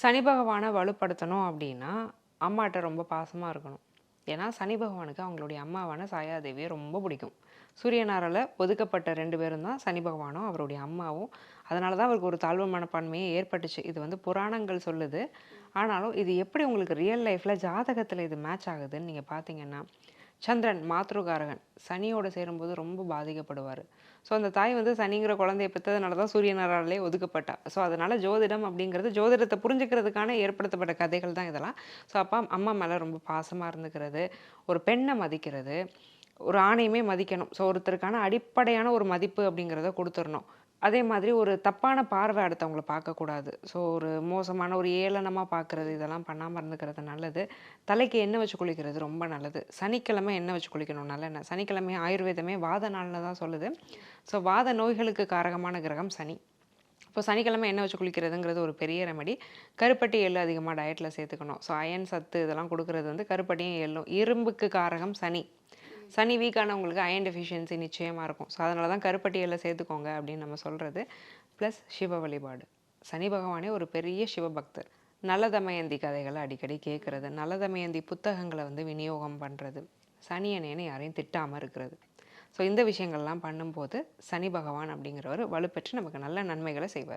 சனி பகவானை வலுப்படுத்தணும் அப்படின்னா அம்மாட்ட ரொம்ப பாசமாக இருக்கணும். ஏன்னா சனி பகவானுக்கு அவங்களுடைய அம்மாவான சாயாதேவியை ரொம்ப பிடிக்கும். சூரியனாரால் ஒதுக்கப்பட்ட 2 பேரும் தான் சனி பகவானும் அவருடைய அம்மாவும். அதனால தான் அவருக்கு ஒரு தாழ்வு மனப்பான்மையே ஏற்பட்டுச்சு. இது வந்து புராணங்கள் சொல்லுது. ஆனாலும் இது எப்படி உங்களுக்கு ரியல் லைஃப்பில் ஜாதகத்தில் இது மேட்ச் ஆகுதுன்னு நீங்கள் பார்த்தீங்கன்னா, சந்திரன் மாத்ருகாரகன் சனியோட சேரும்போது ரொம்ப பாதிக்கப்படுவார். ஸோ அந்த தாய் வந்து சனிங்கிற குழந்தைய பெற்றதுனால தான் சூரியனாராலே ஒதுக்கப்பட்டா. ஸோ அதனால் ஜோதிடம் அப்படிங்கிறது ஜோதிடத்தை புரிஞ்சுக்கிறதுக்கான ஏற்படுத்தப்பட்ட கதைகள் தான் இதெல்லாம். ஸோ அப்பா அம்மா மேலே ரொம்ப பாசமாக இருந்துக்கிறது, ஒரு பெண்ணை மதிக்கிறது, ஒரு ஆணையுமே மதிக்கணும். ஸோ ஒருத்தருக்கான அடிப்படையான ஒரு மதிப்பு அப்படிங்கிறத கொடுத்துடணும். அதே மாதிரி ஒரு தப்பான பார்வை அடுத்தவங்கள பார்க்கக்கூடாது. ஸோ ஒரு மோசமான ஒரு ஏளனமாக பார்க்குறது இதெல்லாம் பண்ணாமல் இருந்துக்கிறது நல்லது. தலைக்கு எண்ணெய் வச்சு குளிக்கிறது ரொம்ப நல்லது. சனிக்கிழமை எண்ணெய் வச்சு குளிக்கணும் நல்லெண்ணெய். சனிக்கிழமை ஆயுர்வேதமே வாத நாள்னு தான் சொல்லுது. ஸோ வாத நோய்களுக்கு காரகமான கிரகம் சனி. இப்போ சனிக்கிழமை எண்ணெய் வச்சு குளிக்கிறதுங்கிறது ஒரு பெரிய ரெமெடி. கருப்பட்டி எள்ளு அதிகமாக டயட்டில் சேர்த்துக்கணும். ஸோ அயன் சத்து இதெல்லாம் கொடுக்குறது வந்து கருப்பட்டியும் எள்ளும். இரும்புக்கு காரகம் சனி. சனி வீக்கானவங்களுக்கு அயன் டெஃபிஷியன்சி நிச்சயமாக இருக்கும். ஸோ அதனால தான் கருப்பட்டி எள்ளை சேர்த்துக்கோங்க அப்படின்னு நம்ம சொல்கிறது. ப்ளஸ் சிவ வழிபாடு. சனி பகவானே ஒரு பெரிய சிவபக்தர். நல்ல தமயந்தி கதைகளை அடிக்கடி கேட்குறது, நல்ல தமயந்தி புத்தகங்களை வந்து விநியோகம் பண்ணுறது, சனியனேன்னு யாரையும் திட்டாமல் இருக்கிறது. ஸோ இந்த விஷயங்கள்லாம் பண்ணும்போது சனி பகவான் அப்படிங்கிறவர் வலுப்பெற்று நமக்கு நல்ல நன்மைகளை செய்வார்.